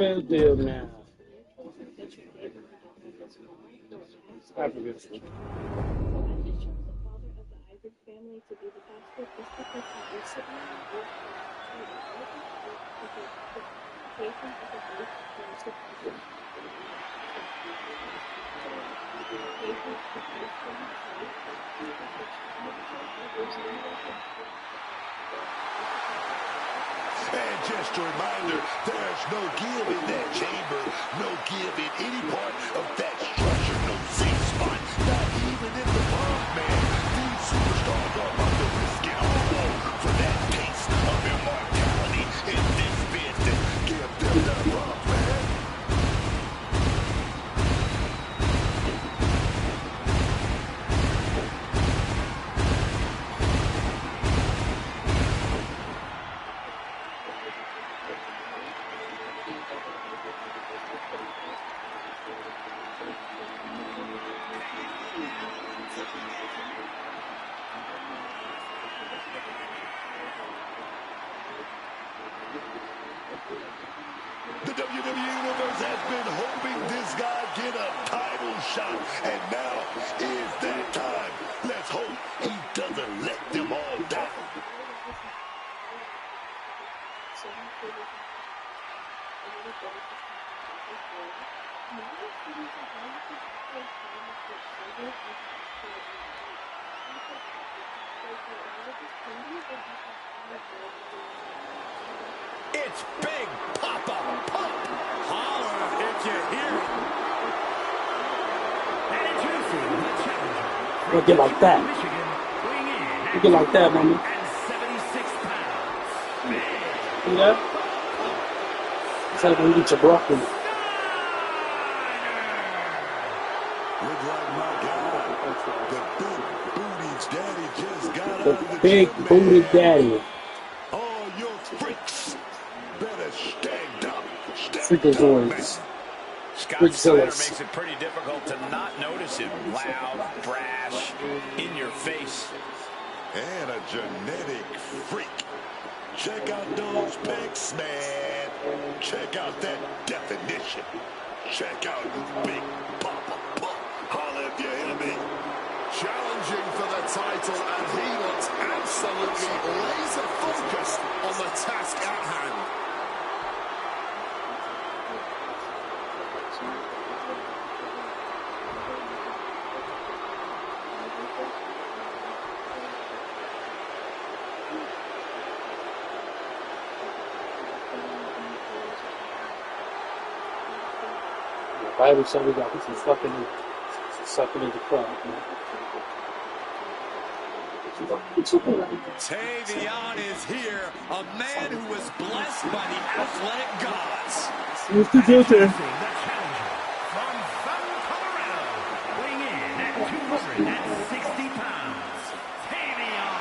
Real deal now. Africa. And just a reminder, there's no give in that chamber, no give in any part of that structure, no safe spot, not even in the bomb, man. These superstars are about to risk it all for that taste of immortality in this business. Give them that rock, man. The WWE Universe has been hoping this guy get a title shot, and now is that time. Let's hope he doesn't let them all down. It's Big Papa Pump. Holler if you hear it. And introducing the challenger. Don't get like that. You get like that, mommy. And 76 pounds. See that? It's like when you get your broccoli. Look like my guy, the big booty's daddy just got out The of the big gym, booty man. daddy. All your freaks better stand up. Freakazoids. Scott Steiner Freakzillas. makes it pretty difficult to not notice him. Loud, brash, in your face. And a genetic freak. Check out those pecs, man. Check out that definition. Check out Big Papa Pump. Holla if you hear me. Challenging for the title, and he looks absolutely laser focused on the task at hand. The Bible said we got this is sucking in the crowd, man. Tavion is here, a man who was blessed by the athletic gods. Who's the filter? From Colorado, weighing in at 260 pounds, Tavion.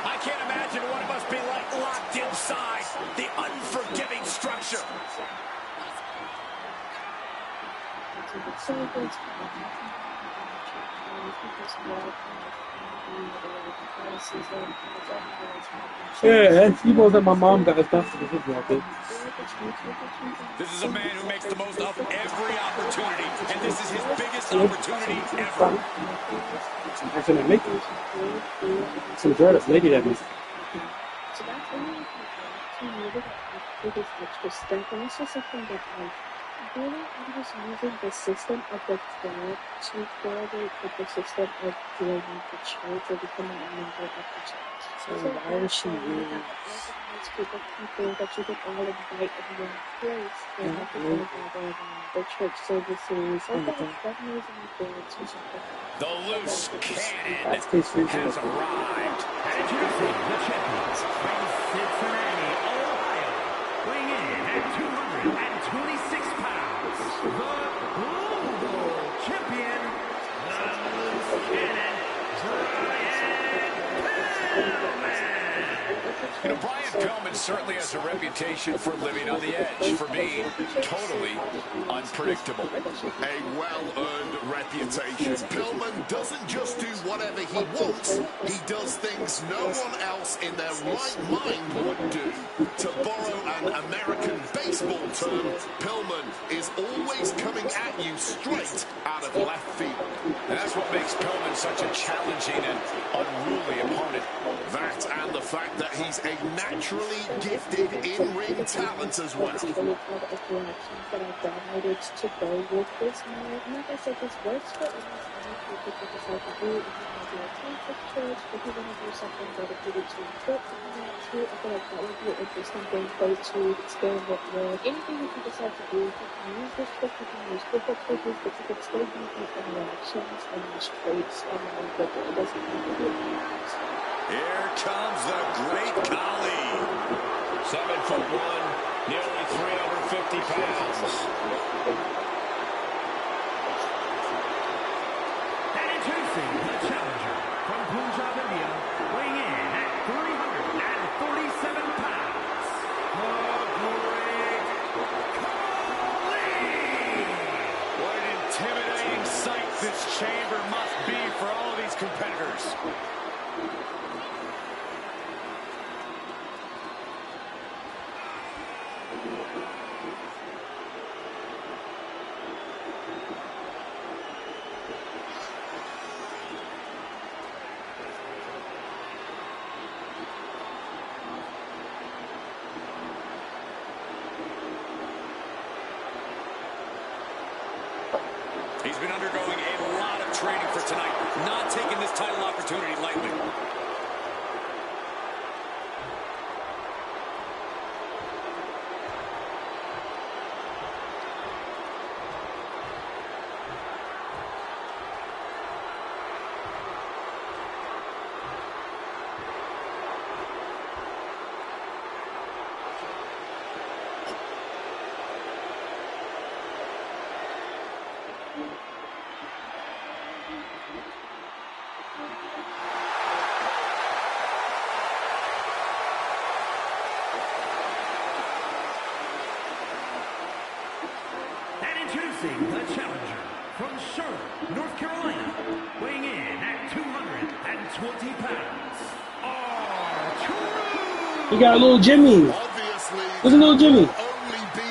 I can't imagine what it must be like locked inside the unforgiving structure. Yeah, he knows that my mom got his stuff to the football thing. This is a man who makes the most of every opportunity, and this is his biggest opportunity ever. I shouldn't make it. Some Jordan's lady that means. Really, I'm just using the system of the club to correlate with the system of joining the church or becoming a member of the church. So why is she really? It's group of people that you can all invite in one place and have to go together the church services. That means events or something. The loose cannon That's case for has arrived. And introducing the champions from Cincinnati, Ohio, weighing in at 226 pounds, the global champion, the loose cannon, You know, Brian Pillman certainly has a reputation for living on the edge, for being totally unpredictable. A well-earned reputation. Pillman doesn't just do whatever he wants, he does things no one else in their right mind would do. To borrow an American baseball term, Pillman is always coming at you straight out of left field. And that's what makes Pillman such a challenging and unruly opponent. That and the fact that he's a naturally gifted in-ring talent as well. To go with this man. Like I said, this works for almost any people decide to do. If you want to do a conflict church, if you want to do something dedicated to foot, if you want to, I feel like that would be an interesting gameplay to experiment with. Anything that you decide to do, you can use this trick, you can use different triggers, but you can still do the interactions and use traits on one trigger. It doesn't have to be a Here comes the great Khali. 7'1", nearly 350 pounds. And introducing the challenger from Punjab, India, weighing in at 347 pounds, the great Khali. What an intimidating sight this chamber must be for all of these competitors. He's been undergoing a lot of training for tonight, not taking this title opportunity lightly. Introducing the challenger from Charlotte, North Carolina, weighing in at 220 pounds, R-Truth. He got a little Jimmy. Obviously, There's a little Jimmy.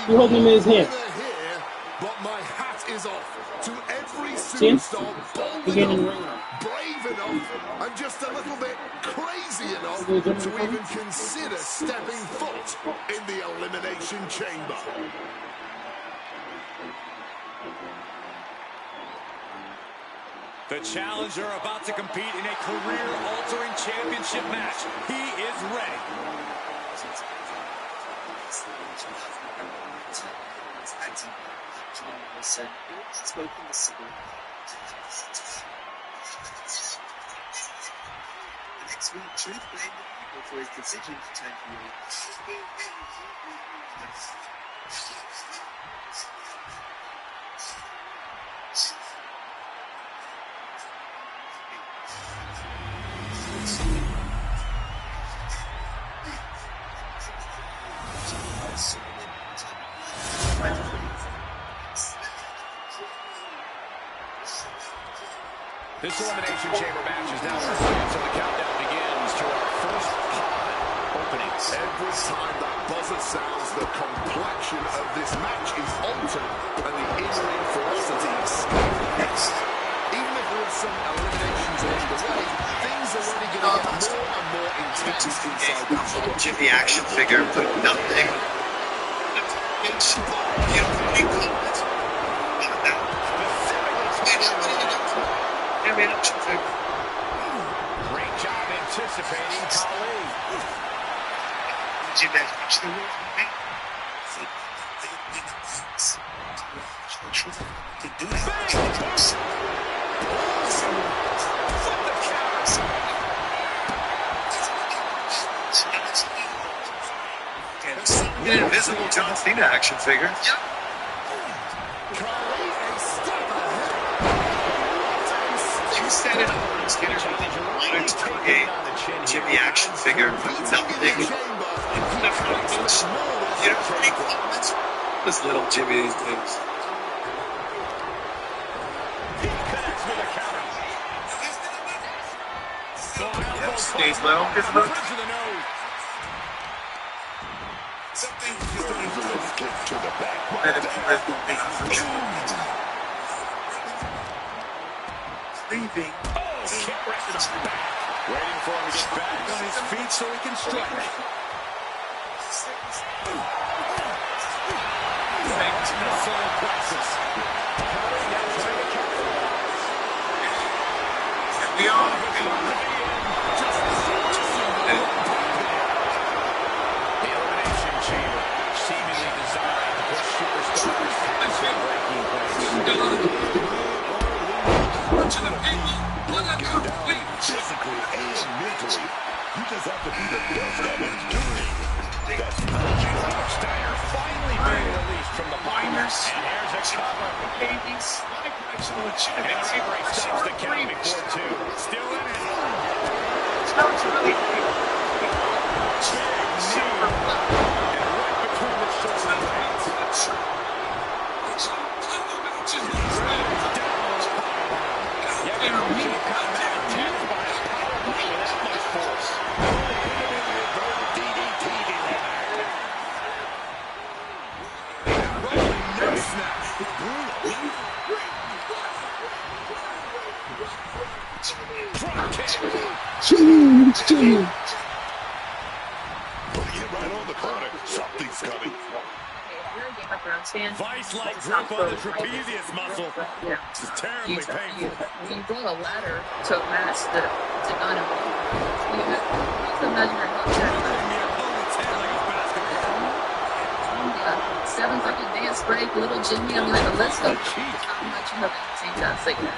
He He holding him in his hand. But my hat is off to every See him? superstar bold He getting enough, brave enough, and just a little bit crazy enough to even consider stepping foot in the Elimination Chamber. The challenger about to compete in a career-altering championship match. He is ready. The next week, Truth blamed the people for his decision to turn heel. This Elimination Chamber match is now underway, so the countdown begins to our first pod opening. Every time that buzzer sounds, the complexion of this match is altered, and the in-ring ferocity skyrockets. Even if there are some eliminations along the way, things are only going to get more and more intense inside that ring. Jimmy action figure, but nothing. Great job anticipating Khali. An invisible John Cena action figure. said it on Skinner wanted to create Jimmy action figure from nothing. This little Jimmy these days. Yep, stays low. Good look. Something just a little kick to the back. Leaving. Kick right to the back. Waiting for him to get back on his feet so he can strike. Missile crisis. We are. The Elimination Chamber, seemingly designed to put superstars into their breaking place. Physically and mentally, you just have to be the best at enduring. That's punishing. Steiner finally being released from the binders. And there's a cover. And the referee stops the count before two. Still in it. Sounds really Big knee. And right between the shoulder blades. Yeah, they don't need to come back and by a powerbomb with that much force. DDT rolling nose snap. Drop kick. Putting it right on the corner. Something's coming. Vice-like grip on the trapezius muscle. This is terribly painful. When you brought a ladder to a match that did not involve you have to imagine your Dribbling the opponent's head like a basketball. 7-second dance break, little Jimmy. I mean, like, the list of how much you have seen that segment.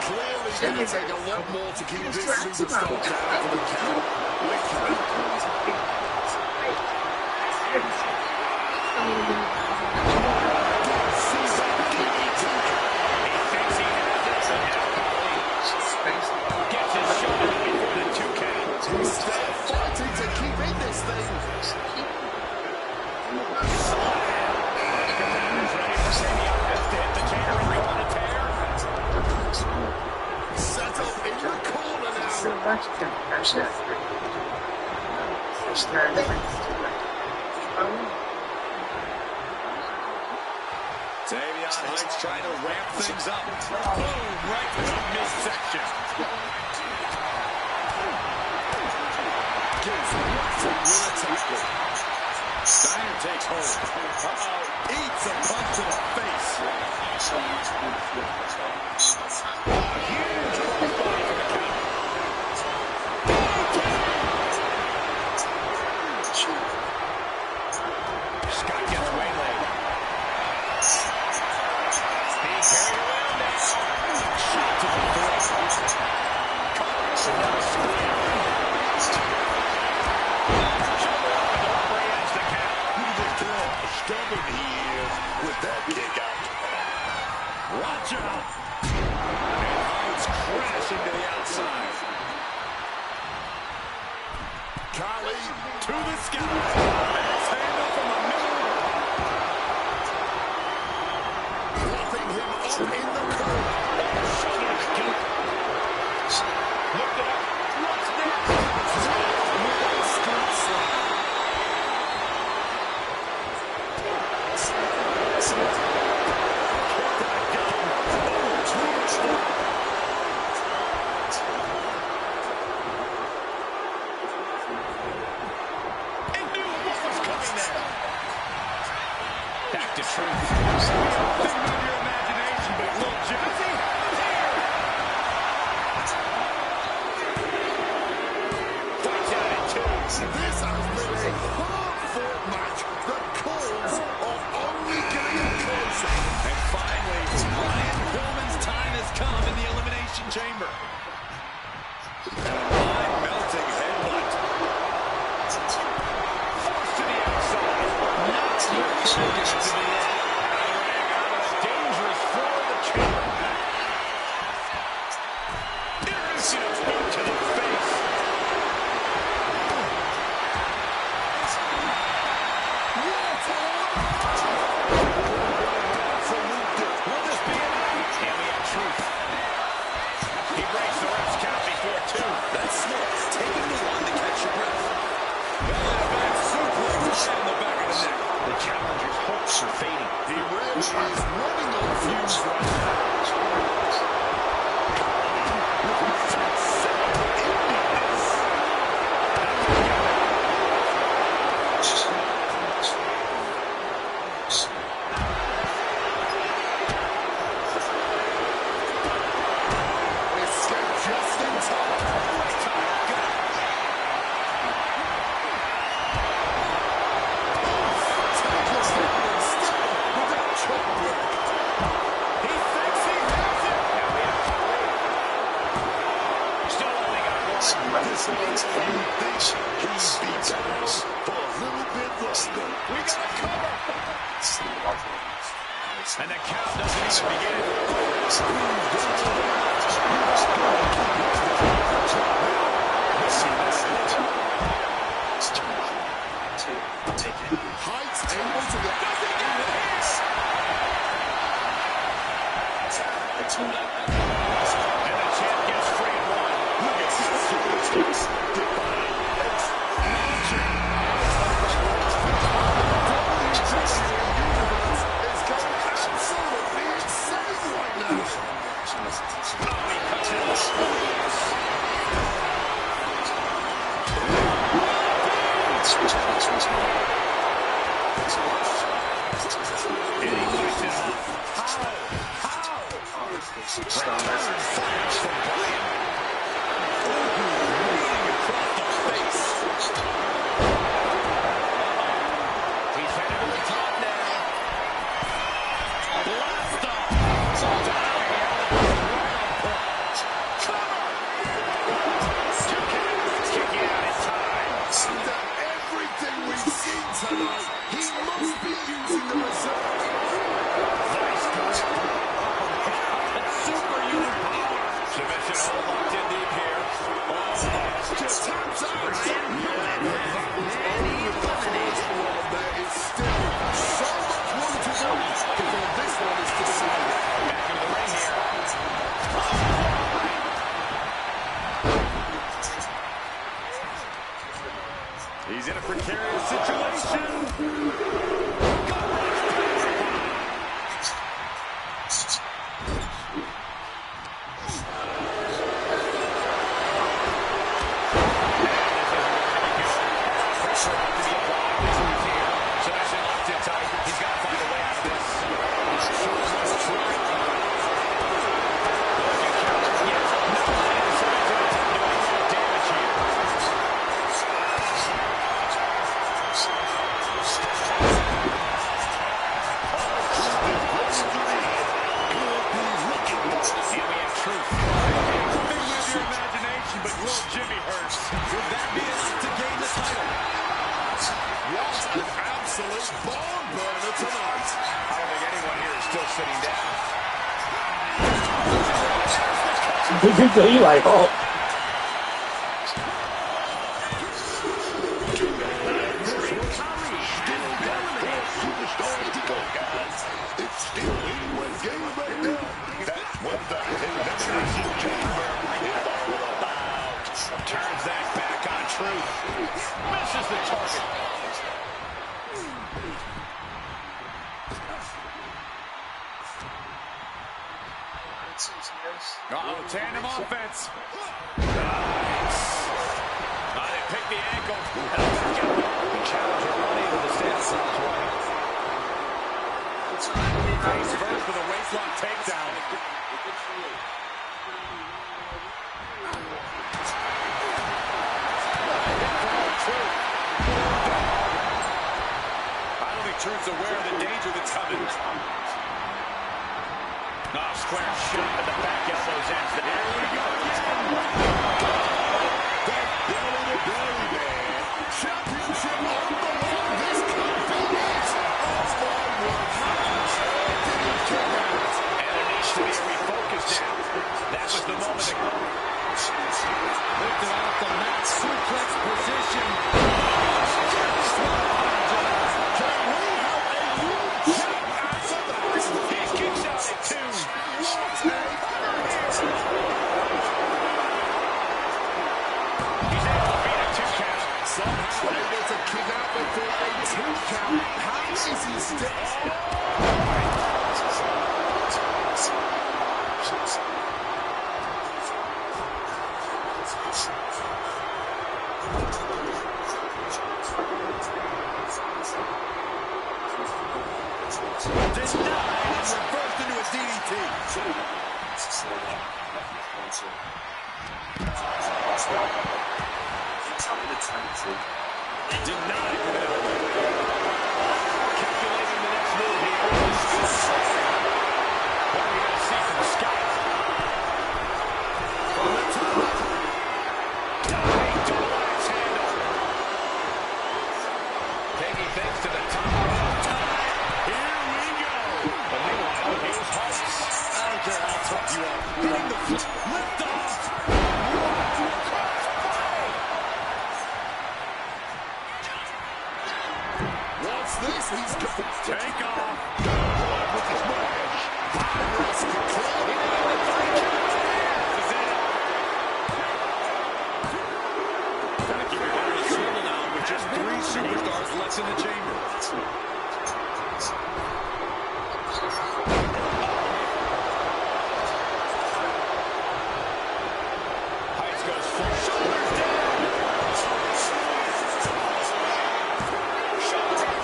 Clearly going to take a lot more to keep this superstar down for the count. Gets his shot in before the 2 count. They're fighting to keep in this thing. Set up in the corner now. Tavion Heights trying to ramp things up. Boom, right to the midsection. Gives Watson with a tackle. Steiner takes hold. Uh-oh, eats a punch to the face. Huge crossbody for the count. Scott gets waylaid. Being carried around now. Shot to the throat. Carson now square. Shoulder up and the referee ends the count. You can just tell how stubborn he is with that kick out. Watch out. And Heights crashing to the outside. Khali to the sky. Axe handle from the middle. Dropping him up in the corner. Shoulder kick. Looked it up. What's next? Back to truth. Think of your imagination, but look this one, you think he's been down for a little bit longer. We got a cover. And the count doesn't even begin. Heights able to get nothing in hands. And the champ gets free at one. Look at this. It's going absolutely insane right now. And he fights it off. He's headed to the top now. Blast off. Kicking out in time. After everything we've seen tonight, he must be using the reserve. Superhuman power. Submission all locked in deep here. Just taps out. There is still so much room to go before this one is decided. Back into the ring here. He's in a precarious situation. He like, oh. It's still anyone's game right now. That's what the elimination chamber is all about. Turns that back on Truth. Misses the target. Uh-oh, tandem offense. Nice. They pick the ankle. The challenger unable to stand side's right. Face first with a waistlock takedown. I don't think Truth's aware of the danger that's coming. Square shot at the back elbows ends. Here we go again. That belly-to-belly man. Championship on the line. This could be it. Oh, my word. How did he kick out? And there needs to be a refocus now. That was the moment that lifted off the mat, suplex position. Can we have a real check after that? He kicks out at two. Somehow able to kick out before a 2 count. How is he still? Denied and reversed into a DDT. Denied. Calculating the next move here. What are we going to see from Scott? From the top. Tavion hitting the lift off. What's this? He's got Take off. with his match. High-risk control. With just 3 superstars left in the chamber. Heights goes full. Shoulders down.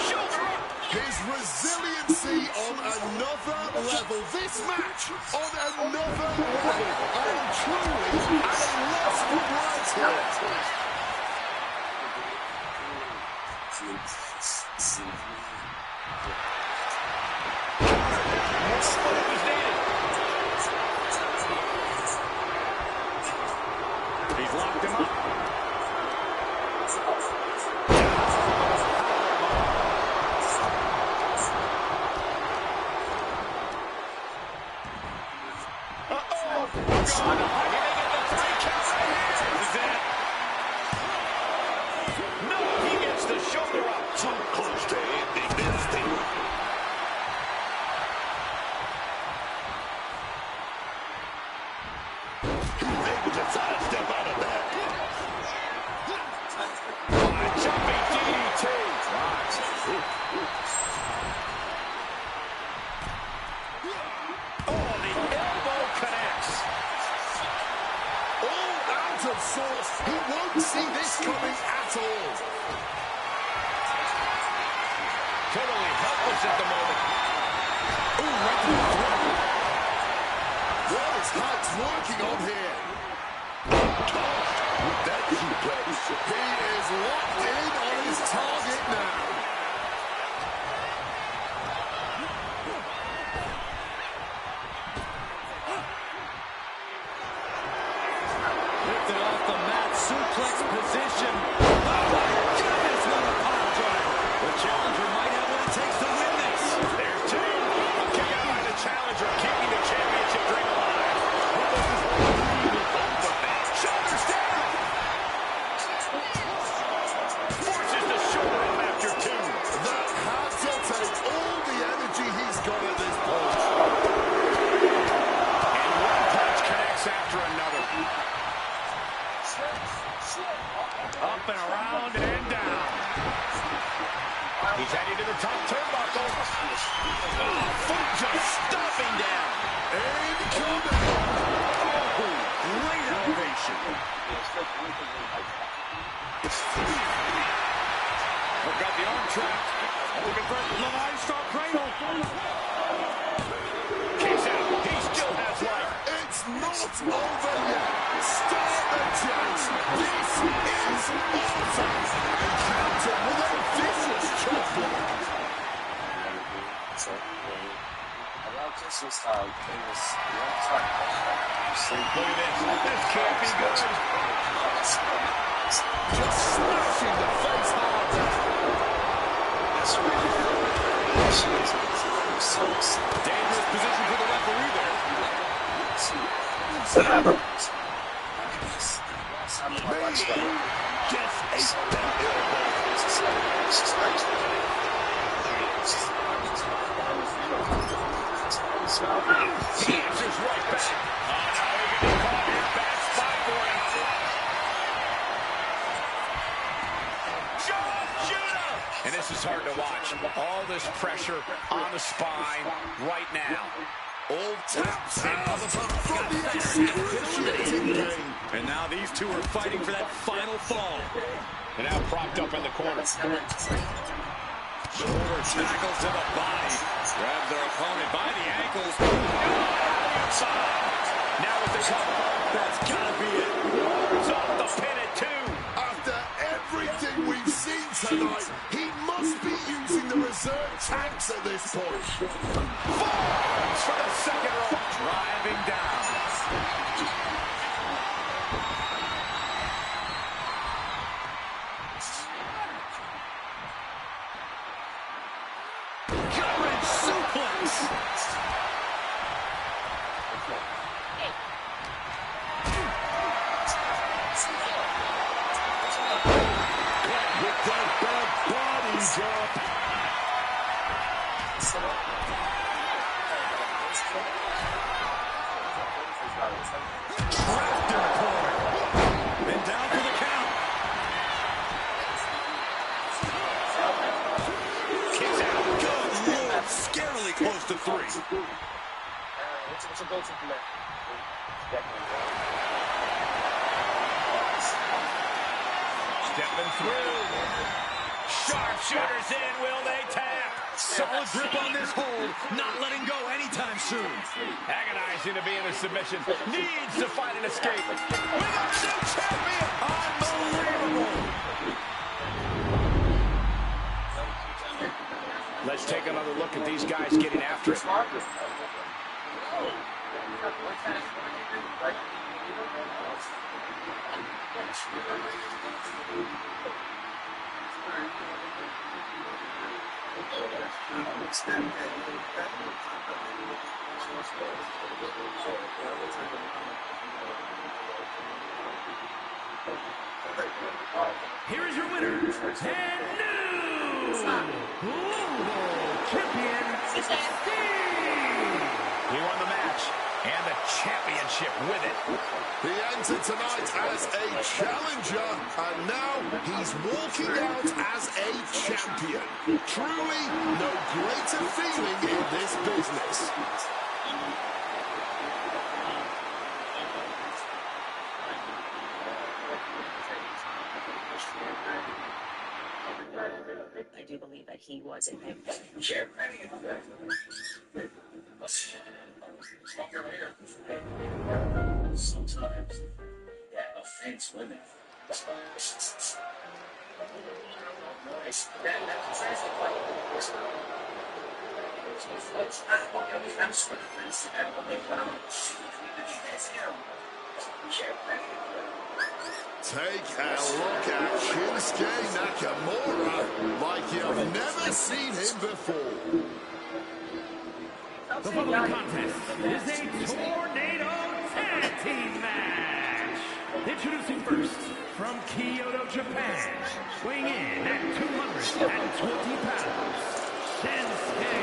Shoulder up. His resiliency on another level. This match on another level. I'm truly at a loss for words here. He's locked him up. He won't see this coming at all. Totally helpless at the moment. Ooh, right to the throat. What is Heights working on here? With that suplex, he is locked in on his target now. Lifted off the mat, suplex position. Oh my goodness, what a power driver. The challenger might have what it takes to win this. There's 2. A kick out by the challenger, keeping the championship dream alive. Shoulders down. Forces the shoulder up after 2. That has to take all the energy he's got at this point. And one punch connects after another. Up and around and down. He's heading to the top turnbuckle. Oh, foot just stomping down. Incoming. Oh, great elevation. We've got the arm trapped. Looking for the livestock cradle. Kicks out. He still has life. It's not over yet. Start the chase. This is awesome. Encounter with a vicious chop block. Look at this. This can't be good. Just smashing the face hard. Dangerous position for the referee there. Just ate that elbow. He answers right back. Oh, no, he can be caught in a bad spot for him. And this is hard to watch. All this pressure on the spine right now. All taps out from the excruciating pain. And now these 2 are fighting for that final fall. And now propped up in the corner. Shoulder tackle to the body. Grabs their opponent by the ankles. Now with the cover. That's gotta be it. Arms off the pin at 2. After everything we've seen tonight, he must be using the reserve tanks at this point. Falls for the second rope. Driving down. Courage suplex. Trapped in the corner. And down for the count. Kicks out. Good Lord. Scarily close to 3. Stepping through. Sharpshooters in. Will they tap? Solid grip on this hold. Not letting go anytime soon. Agonizing to be in a submission. Needs to find an escape. We got a new champion. Unbelievable. Let's take another look at these guys getting after it. Here is your winner, and new global champion, Steiner. He won the match and the championship with it. He entered tonight as a challenger, and now he's walking out as a champion. Truly, no greater feeling in this business. I do believe that he was in there. Sometimes that offends women. Take a look at Shinsuke Nakamura like you've never seen him before. The following contest is a tornado tag team match. Introducing first, from Kyoto, Japan, weighing in at 220 pounds, Shinsuke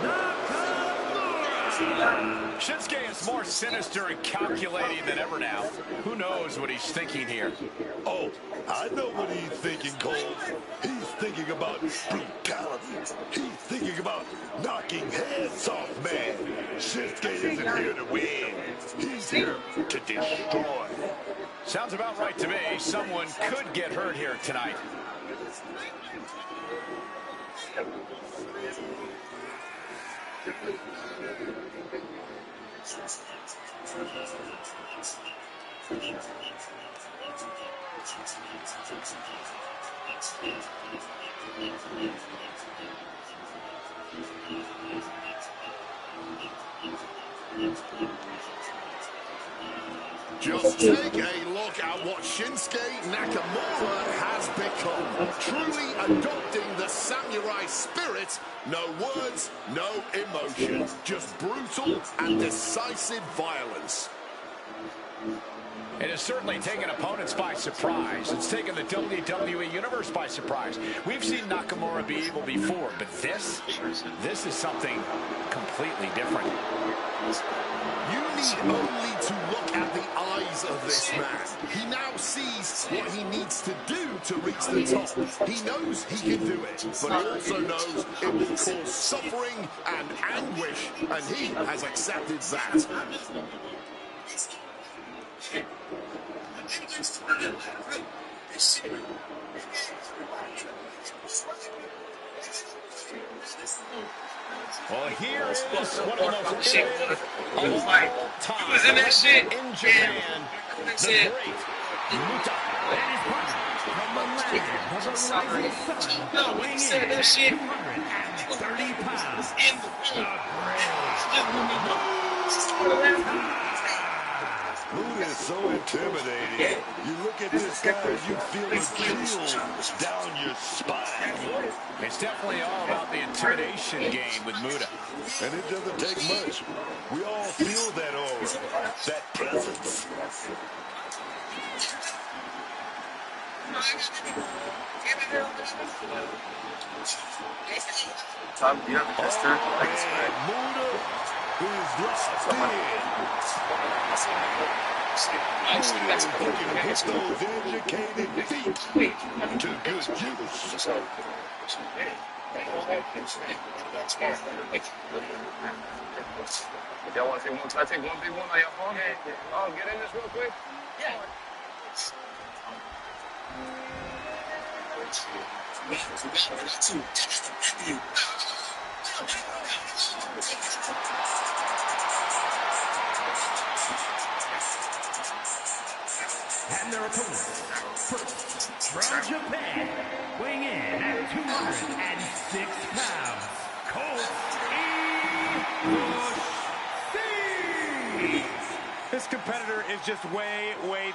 Nakamura. Shinsuke is more sinister and calculating than ever now. Who knows what he's thinking here? Oh, I know what he's thinking, Cole. He's thinking about brutality. He's thinking about knocking heads off, man. Shinsuke isn't here to win. He's here to destroy. Sounds about right to me. Someone could get hurt here tonight. Just take a look at what Shinsuke Nakamura has become. Truly adopting the samurai spirit. No words, no emotion. Just brutal and decisive violence. It has certainly taken opponents by surprise. It's taken the WWE Universe by surprise. We've seen Nakamura be able before, but this is something completely different. You need only to look at the eyes of this man. He now sees what he needs to do to reach the top. He knows he can do it, but he also knows it will cause suffering and anguish, and he has accepted that. Well, here is one of the most innovative of all time. was in that shit. In Japan, the great Muta. And his partner from the land of the rising sun, weighing in at 230 pounds, Muta is so intimidating. You look at this guy and you feel the chills down your spine. It's definitely all about the intimidation game with Muta. And it doesn't take much. We all feel that aura, that presence. Tom, do you have a tester? Muta is locked in. Put those educated feet to good use. Y'all want to take one? Can I take one big one on your phone? Oh, get in this real quick. Yeah. And their opponents, first, from Japan, weighing in at 206 pounds, Colt E. This competitor is just way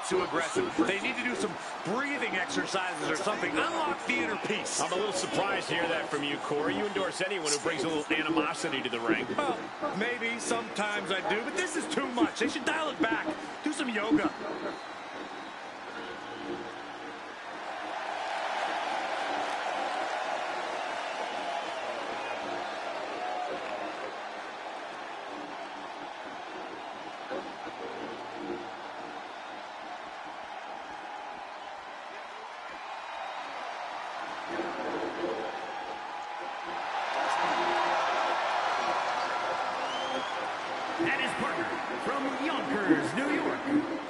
too aggressive. They need to do some breathing exercises or something. Unlock the inner peace. I'm a little surprised to hear that from you, Corey. You endorse anyone who brings a little animosity to the ring. Well, maybe sometimes I do, but this is too much. They should dial it back. Do some yoga. And his partner from Yonkers, New York,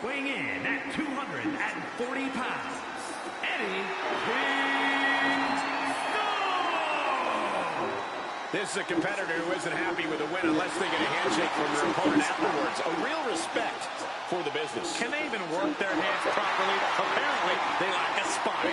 weighing in at 240 pounds, Eddie Kingston. This is a competitor who isn't happy with a win unless they get a handshake from their opponent afterwards. A real respect for the business. Can they even work their hands properly? Apparently, they lack a spine.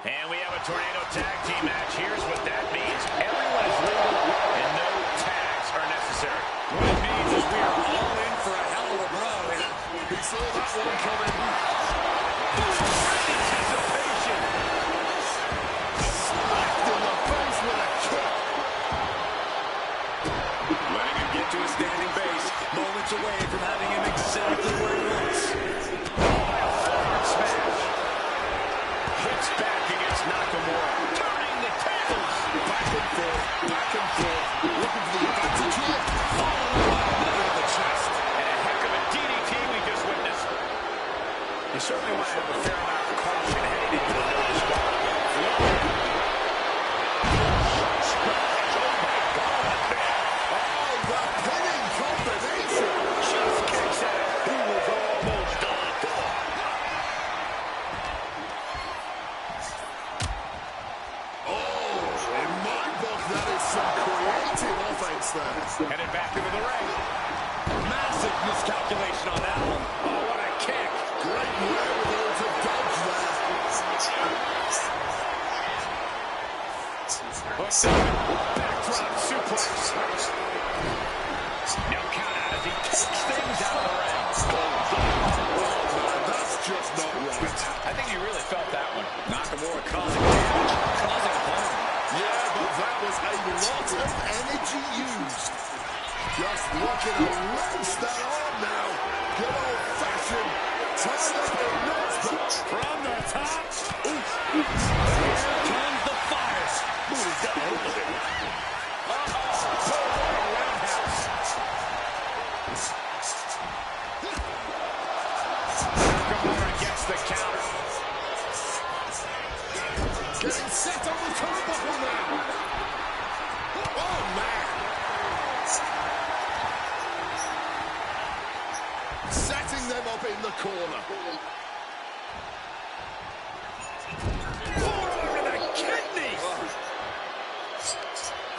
And we have a tornado tag team match. Here's what that means. Everyone is legal and no tags are necessary. What it means is we are all in for a hell of a brawl. We saw that one coming. Great anticipation. Smacked in the face with a kick. Letting him get to a standing base. Moments away from having him exactly where he wants. Forward smash. Hits back against Nakamura. Turning the tables. Back and forth. Looking for the advantage here. Following by a middle of the chest. And a heck of a DDT we just witnessed. You certainly want to have a fair amount of caution heading into the no disqualification. Headed back into the ring. Massive miscalculation on that one. Oh, what a kick. Great wherewithal to dodge there. Backdrop suplex. No count out as he takes things out of the ring. That's just not right. I think he really felt that one. Nakamura causing damage. Causing harm. Yeah, but that was a lot of energy used. Just looking to wrench that arm now. Good old-fashioned. Tied up in knots, but from the top. Here comes the fire. Ooh, he's got a hold of it. Roundhouse. Nakamura gets the counter. getting set on the turnbuckle now. Oh, man. Setting them up in the corner. Forearm to the kidney.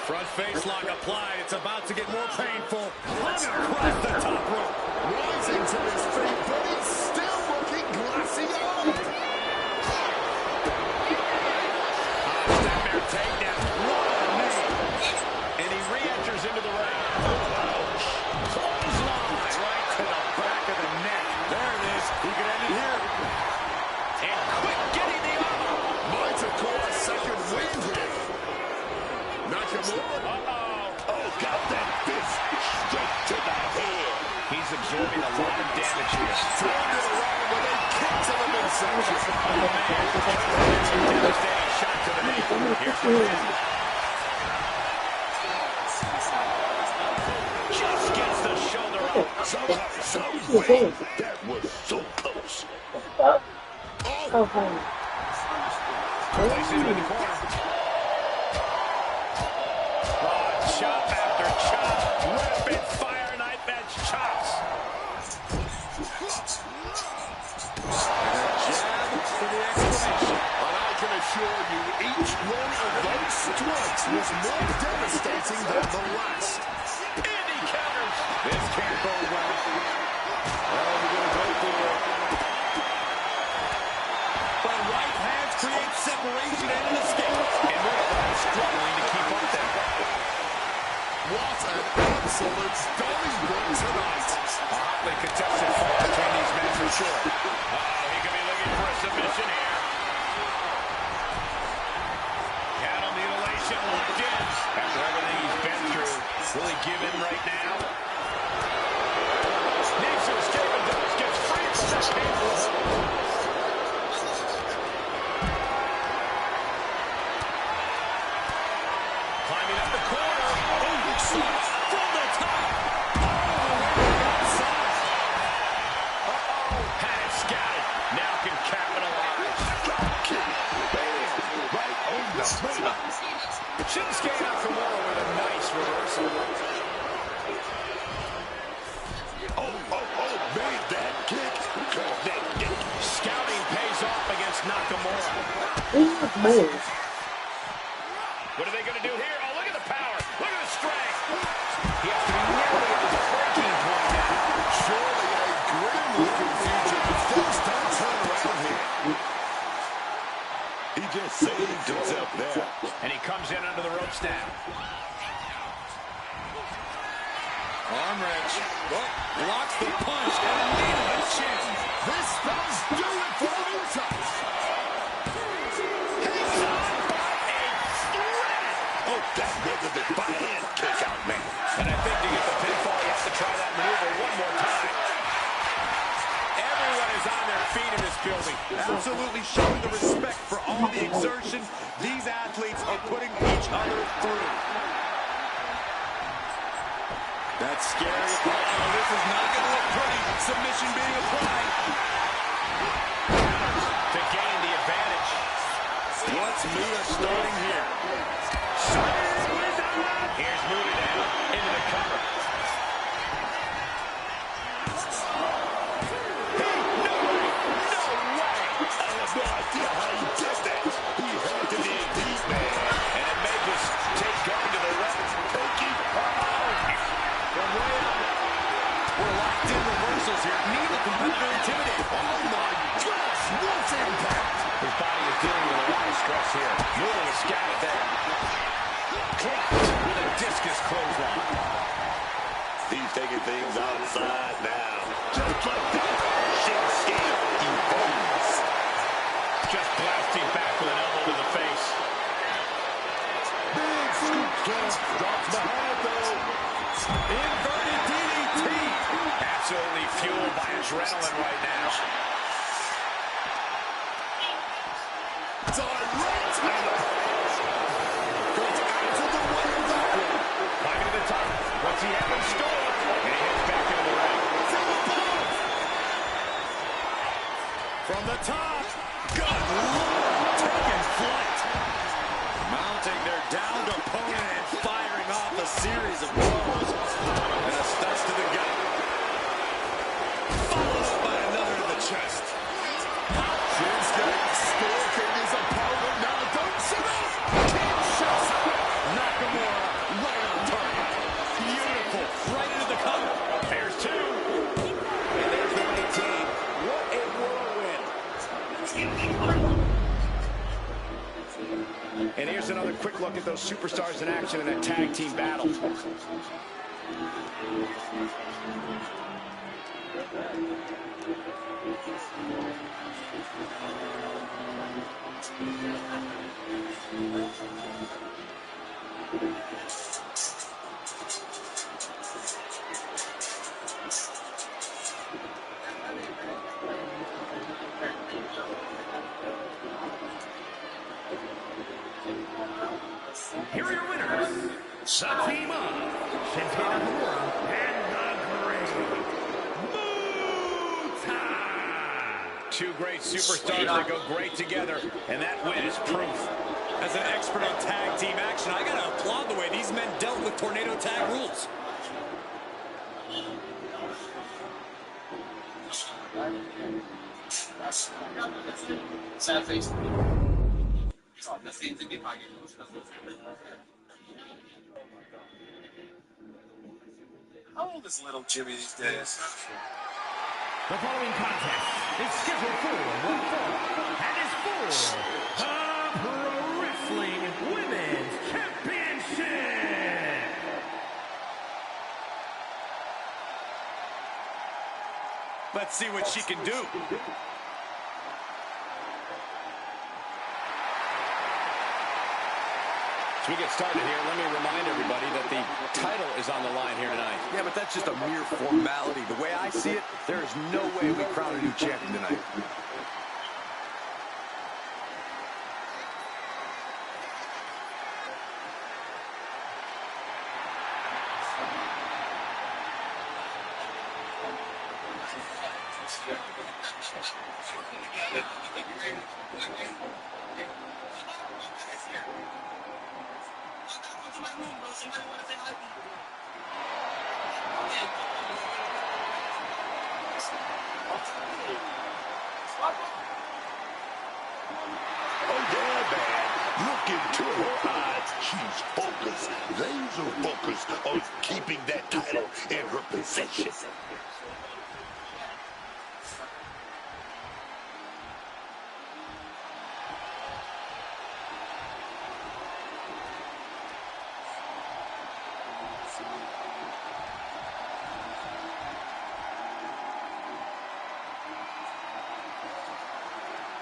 Front face lock applied. It's about to get more painful. Hung across the top rope. Rising to his feet, but he's still looking glassy-eyed. Nightmare takedown. What a knee. And he re-enters into the ring. Clothesline right to the back of the neck. There it is. He can end it here. And quick getting the arm. Might have caught a second wind here. Nakamura. Uh-oh. Oh, got that fist straight to the head. absorbing a lot of damage here. Turned it around with a kick to the midsection. Oh, man. That's a devastating shot to the knee. Here's the pin. Just gets the shoulder up. Some way. That was so close. Oh, honey. Place into the corner. Oh, chop after chop. Rapid fire knife edge chops. Jab for the exclamation. And I can assure you, each one of those strikes was more devastating than the last. And he counters. This can't go well. Well, we're going to go for it. But right hands create separation and an escape. And Morgan struggling to keep up there. What an absolute storybook tonight. A hotly contested fight between these men for sure. He could be looking for a submission here. Cattle mutilation locked in. After everything he's been through, will he give in right now? Needs to escape and does. Gets free from that painful hold. Climbing up the corner. Oh, shot from the top. Had it scouted. Now can capitalize. Right on the money. Shinsuke Nakamura with a nice reversal. Made that kick. Connected. Scouting pays off against Nakamura. Move. What are they going to do here? Oh, look at the power. Look at the strength. He has to be nearly at his breaking point now. Surely a grim-looking future, but things don't turn around here. He just saved himself there. And he comes in under the ropes now. Arm wrench. Oh, blocks the punch and a knee to the chin. This spell's do it for the meantime. He's on by a thread. Oh, that was a bad kick out, man. And I think to get the pinfall, he has to try that maneuver one more time. Everyone is on their feet in this building. Absolutely showing the respect for all the exertion these athletes are putting each other through. That's scary. Uh-oh, this is not going to look pretty. Submission being applied. To gain the advantage. What's Muta starting here? Here's Muta down into the cover. No way! I have no idea how he did that. He had to dig deep, man. And it may just take going to the left. From way up. We're locked in reversals here. Neither competitor intimidated. Oh, my gosh, what impact. His body is dealing with a lot of stress here. Muta was scattered there. Clocked with a discus clothesline. He's taking things outside now. Just like that. Shinsuke evolves. Just blasting back with an elbow to the face. Big scoop kick. Drops the head, though. Inverted DDT. Absolutely fueled by adrenaline right now. Direct and goes out of the way of that one. Climbing to the top. What's he have in store? And he heads back into the ring. From above. From the top. Good Lord. Taking flight. Mounting their downed opponent and firing off a series of blows. And a start to the gut. Followed up by another to the chest. Shinsuke stalking his opponent now. Don't sit up. King shuts up. Nakamura right on target. Beautiful. Right into the cover. There's two. And there's the winning team. What a whirlwind. And here's another quick look at those superstars in action in that tag team battle. Shinsuke Nakamura and the Great Muta. Two great superstars that go great together, and that win is proof. As an expert on tag team action, I gotta applaud the way these men dealt with tornado tag rules. Sad face. How old is little Jimmy these days? The following contest is scheduled for one fall and is for the Pro Wrestling Women's Championship. Let's see what she can do. As we get started here, let me remind everybody that the title is on the line here tonight. Yeah, but that's just a mere formality. The way I see it, there is no way we crown a new champion tonight. Look into her eyes. She's focused, laser focused on keeping that title in her possession.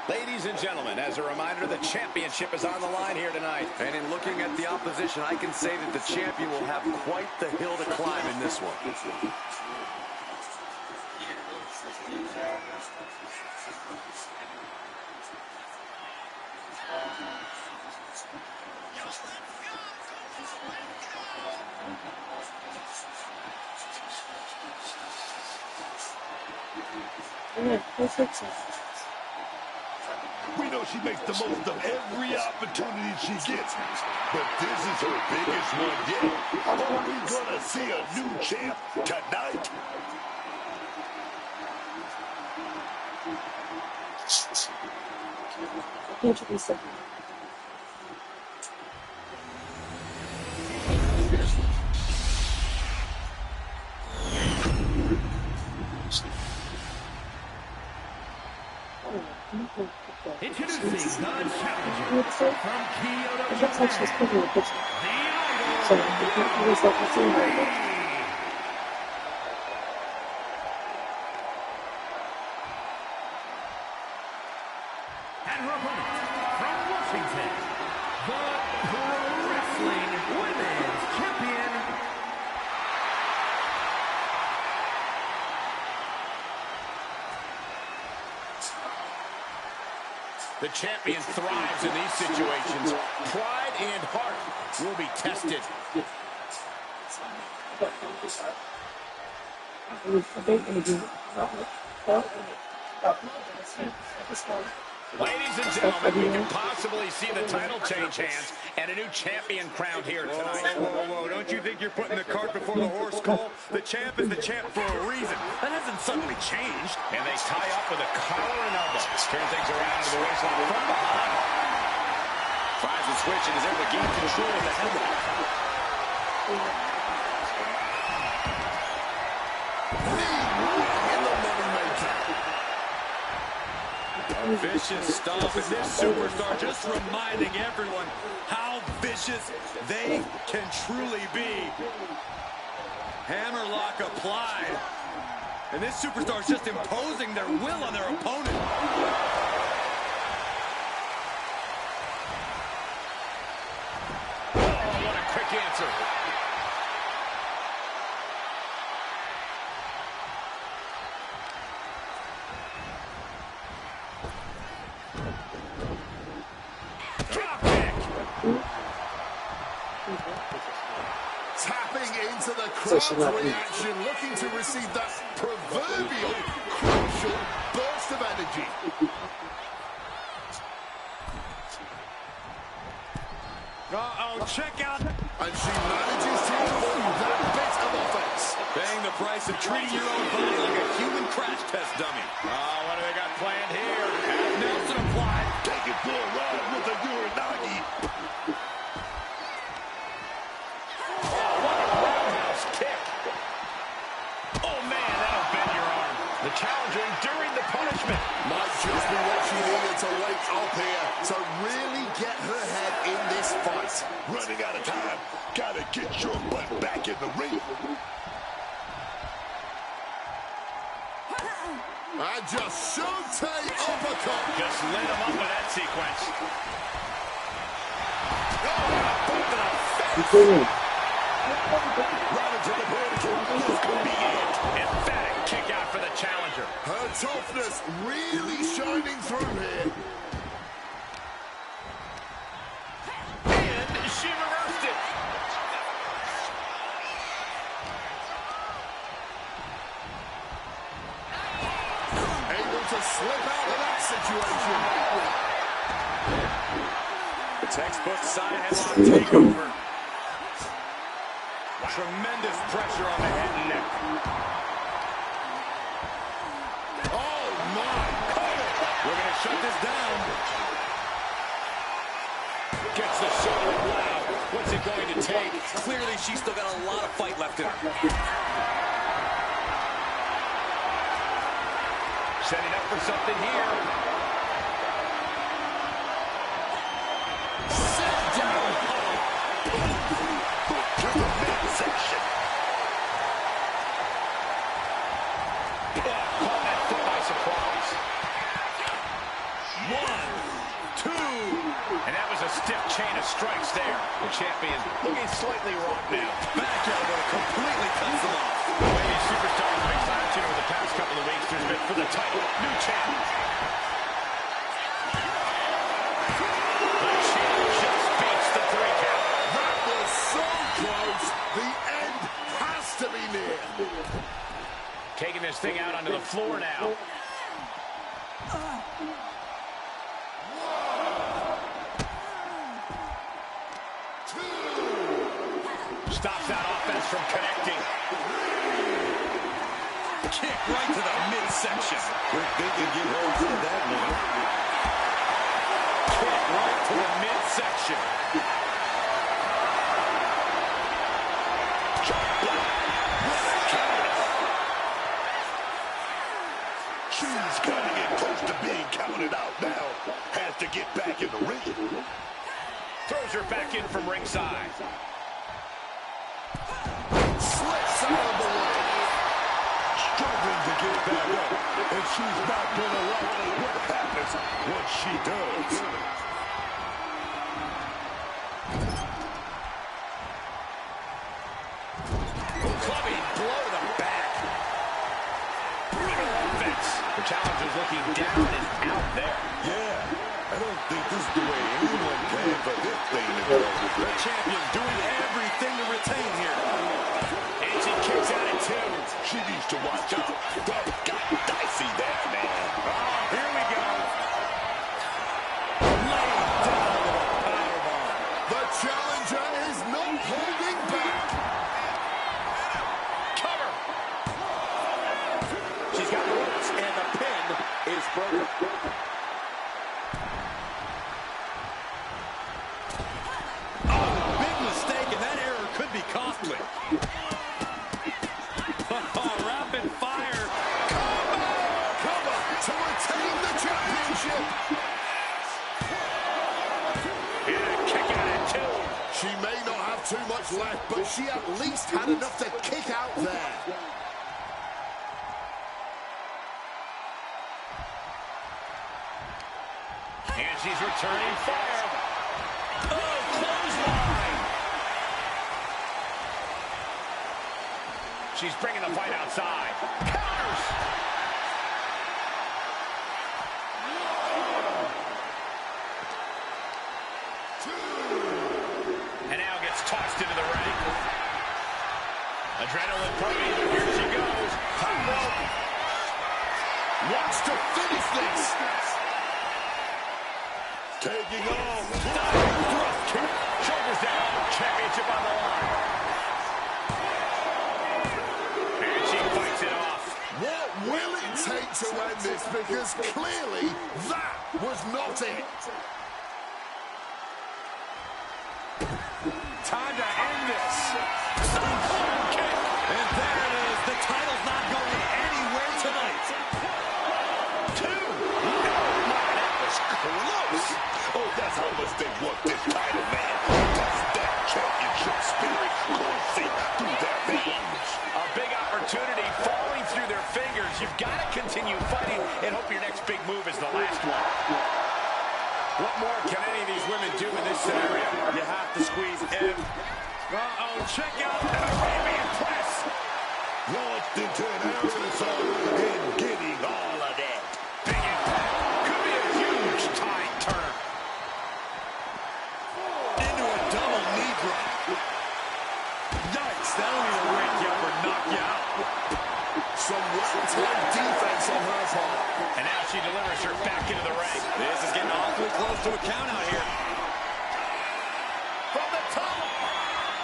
Ladies and gentlemen, as a reminder, the championship is on the line here tonight. And in looking at the opposition, I can say that the champion will have quite the hill to climb in this one. We know she makes the most of every opportunity she gets, but this is her biggest one yet. Are we gonna see a new champ tonight? Introduce it. Introducing the challenger from Kyoto, It looks like she's putting a picture. the So, Idol, it was like a scene right there. and her opponent from Washington, the Pro Wrestling Women's Champion, The champion thrives in these situations. Pride and heart will be tested. Ladies and gentlemen, we can possibly see the title change hands and a new champion crowned here tonight. Whoa, don't you think you're putting the cart before the horse, Cole? The champ is the champ for a reason. That hasn't suddenly changed. And they tie up with a collar and elbow. Turn things around to the waistline from behind. Tries to switch and is able to gain control of the headlock. A vicious stomp, and this superstar just reminding everyone how vicious they can truly be. Hammerlock applied. And this superstar is just imposing their will on their opponent. Oh, what a quick answer. Tapping into the crowd's reaction, looking to receive that proverbial crucial burst of energy. Uh-oh, check out. And she manages to avoid that bit of offense. Paying the price of treating your own body like a human crash test dummy. Oh, what do they got planned here? Nelson applied. Take it for a ride with a Uranagi. Oh, what a roundhouse kick. Oh, man, that'll bend your arm. The challenger enduring the punishment. Might just be what she needed to wake up here to really get her head in this fight. Running out of time. Gotta get your butt back in the ring. And just showtime uppercut. Just lit him up with that sequence. Oh, boot to the face. Right into the vertical. This could be it. Emphatic kick out for the challenger. Her toughness really shining through here. And she reversed it. Able to slip out of that situation. The textbook side headlock takeover. Tremendous pressure on the head and neck. Oh my! We're going to shut this down. Gets the shoulder loud. What's it going to take? Clearly, she's still got a lot of fight left in her. Setting up for something here. Sit down. To the midsection. Caught that foot by surprise. 1, 2. And that was a stiff chain of strikes there. The champion looking slightly rocked now. Back elbow completely cuts them off. The way these superstars mix attitude over the past couple of weeks, there's been for the title, new challenge. The champ just beats the 3 count. That was so close. The end has to be near. Taking this thing out onto the floor now. Stops that offense from connecting. Kick right to the midsection. They can get hurt for that one. Kick right to the midsection. She's got to get close to being counted out now. Has to get back in the ring. Throws her back in from ringside. Slips out of the way. Struggling to get back up. And she's not going to like what happens once she does. Clubbing blow to the back. Brutal offense. The challenger's looking down and out there. Yeah, I don't think this is the way anyone can for this thing to go. The champion doing everything to retain here. And she kicks out at 2. She needs to watch out. That got dicey there, man. Oh, here we go. Laid down with a powerbomb. The challenger is not holding back. Cover. She's got the ropes, and the pin is broken. Oh, big mistake, and that error could be costly. Oh, rapid fire. Cover to retain the championship. And a kick out at 2. She may not have too much left, but she at least had enough to kick out there. And she's returning fire. Oh, clothesline. She's bringing the fight outside. Counters. And now gets tossed into the ring. Adrenaline pumping. Here she goes. Top rope. Wants to finish this. Taking off. Diving thrust kick. Shoulders down. Championship on the line. And she fights it off. What will it take to end this? Because clearly that was not it. Time to end this. Stomp kick. And there it is. The title's not going anywhere tonight. Two. That was close. Oh, that's how much they want this title, man. That's that championship spirit coursing through their veins. A big opportunity falling through their fingers. You've got to continue fighting and hope your next big move is the last one. What more can any of these women do in this scenario? You have to squeeze in. Uh-oh, check out an Arabian press. Launched into an aerosol and getting all of that. Big impact. Could be a huge tide turn. Into a double knee drop. Yikes, that'll either wake you up or knock you out. Some well-timed defense on her part. And now she delivers her back into the ring. This is getting awfully close to a count out here. From the top.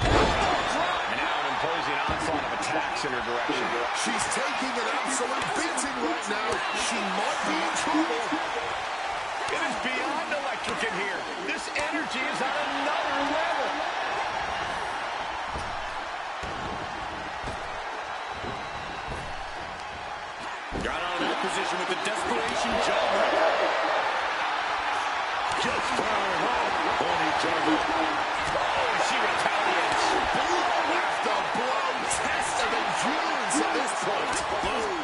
And now an imposing onslaught of attacks in her direction. She's taking an absolute beating right now. She might be in trouble. It is beyond electric in here. This energy is on another level. Got out of that position with the desperation jawbreaker. Just firing hard on each other. Oh, she retaliates. Blow after blow. Test of endurance at this point. Boom.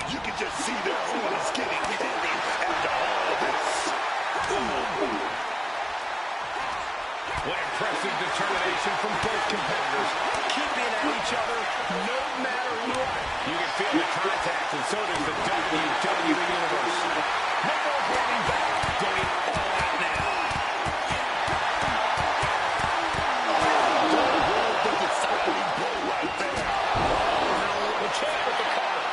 You can just see their hearts getting heavy after all this. Boom. What impressive determination from both competitors. Keeping at each other no matter what. You can feel the contact, and so does the WWE Universe. No more holding back. Going all out now. The deciding blow right there. The champ with the cover.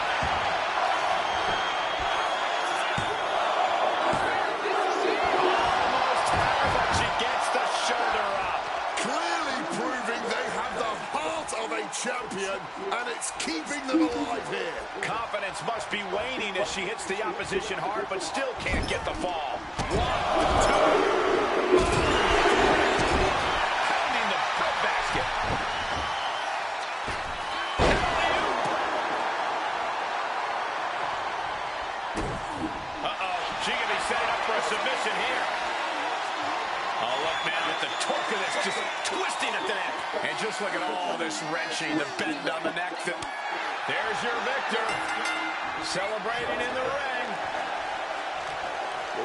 Almost has, but she gets the shoulder up. Clearly proving they have the heart of a champion, and it's keeping them alive here. Confidence must be waning as she hits the opposition hard, but still can't get the fall. 1, 2. Pounding the breadbasket. Uh-oh, she could be setting up for a submission here. Oh, look, man, with the torque of this, just twisting at the neck. And just look at all this wrenching, the bend on the neck. There's your victor, celebrating in the ring.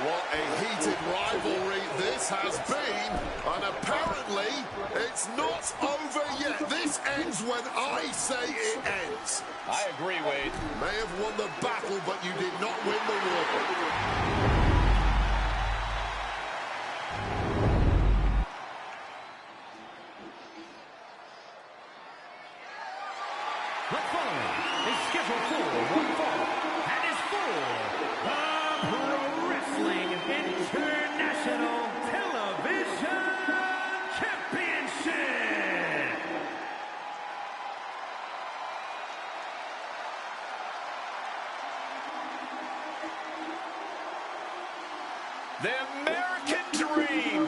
What a heated rivalry this has been, and apparently it's not over yet. This ends when I say it ends. I agree, Wade. May have won the battle, but you did not win the war. The following is scheduled for one fall and is for the Pro Wrestling International Television Championship. The American Dream,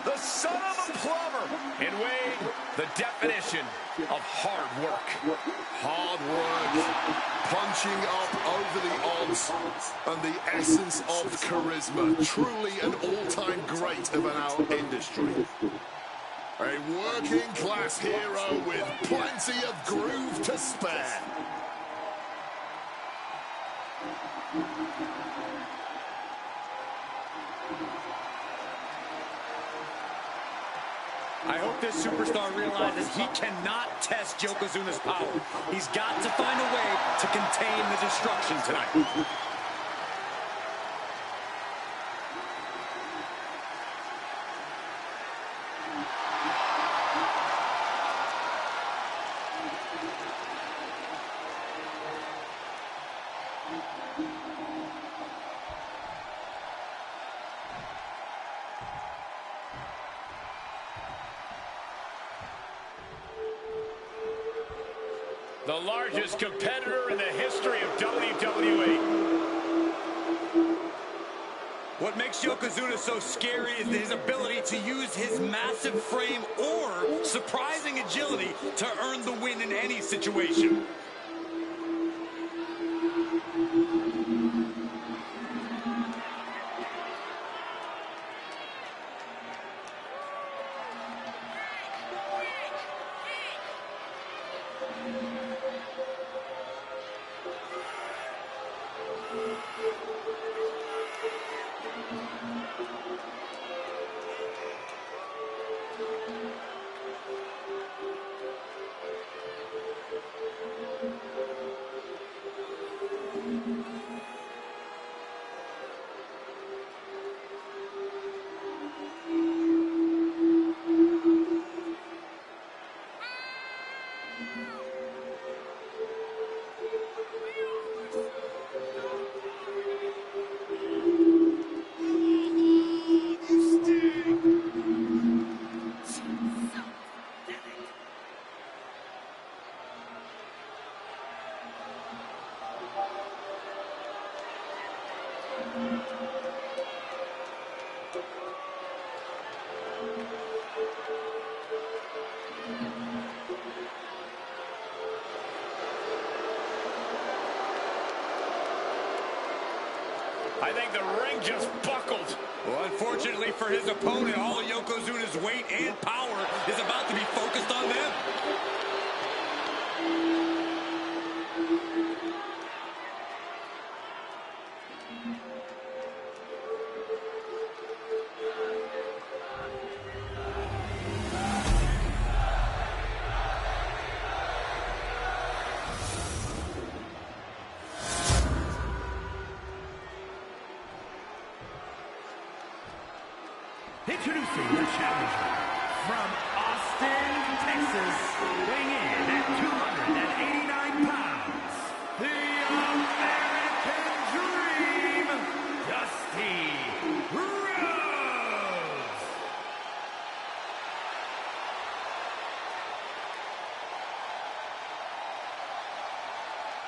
the son of a plumber. And Wade, the definition of hard work. Hard work, punching up over the odds, and the essence of charisma. Truly an all-time great of our industry. A working-class hero with plenty of groove to spare. I hope this superstar realizes he cannot test Yokozuna's power. He's got to find a way to contain the destruction tonight. The largest competitor in the history of WWE. What makes Yokozuna so scary is his ability to use his massive frame or surprising agility to earn the win in any situation. I think the ring just buckled. Well, unfortunately for his opponent, all of Yokozuna's weight and power is about to be focused on them. Introducing the challenger from Austin, Texas, weighing in at 289 pounds, the American Dream, Dusty Rhodes.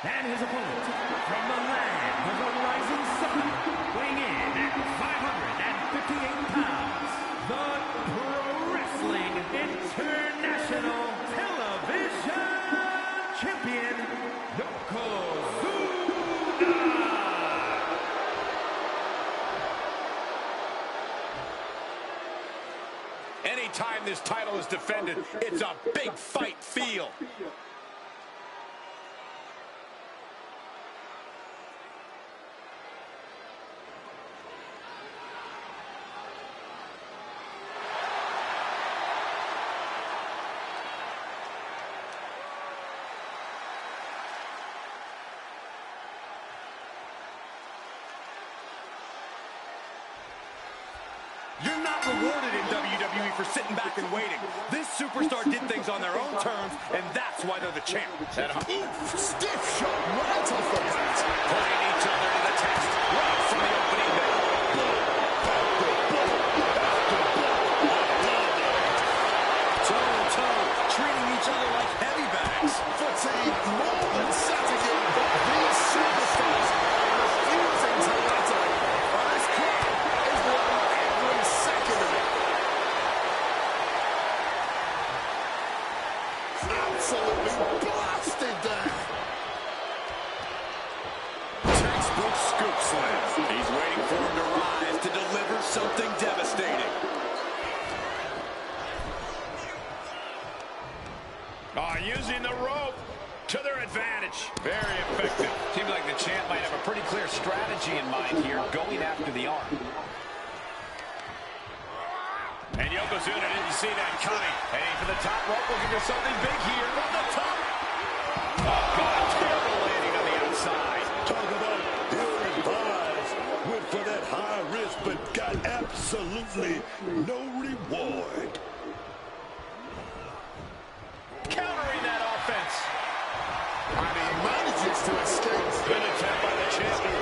And his opponent from the land of the rising sun, weighing in at 558 pounds, the Pro Wrestling International Television Champion, Yokozuna. Anytime this title is defended, it's a big fight feel. You're not rewarded in WWE for sitting back and waiting. This superstar did things on their own terms, and that's why they're the champ. Stiff shot right off the bat. Putting each other to the test right from the opening bell. Toe-to-toe, treating each other like heavy bags. Fatigue more than setting in. These superstars are refusing to let up. And this crowd is loving every second of it. Absolutely blasted there. Textbook scoop slam. He's waiting for him to rise to deliver something devastating. Using the rope to their advantage. Very effective. Seems like the champ might have a pretty clear strategy in mind here, going after the arm. And Yokozuna didn't see that coming. Heading for the top rope, looking for something big here from the top. Oh, God, terrible landing on the outside. Talk about ill-advised. Went for that high risk, but got absolutely no reward. Countering that offense. And he manages to escape. Good attempt by the champion.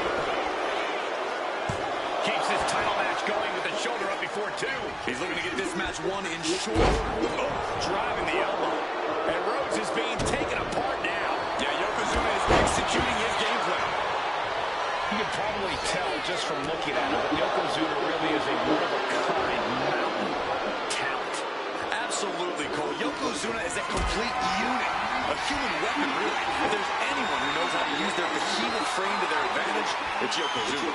Keeps his title match going with the shoulder up before two. He's looking to get this match won in short. Oh, driving the elbow. And Rhodes is being taken apart now. probably tell just from looking at him that Yokozuna really is a one-of-a-kind mountain of talent. Absolutely, Cole. Yokozuna is a complete unit. A human weapon, really. If there's anyone who knows how to use their behemoth frame to their advantage, it's Yokozuna.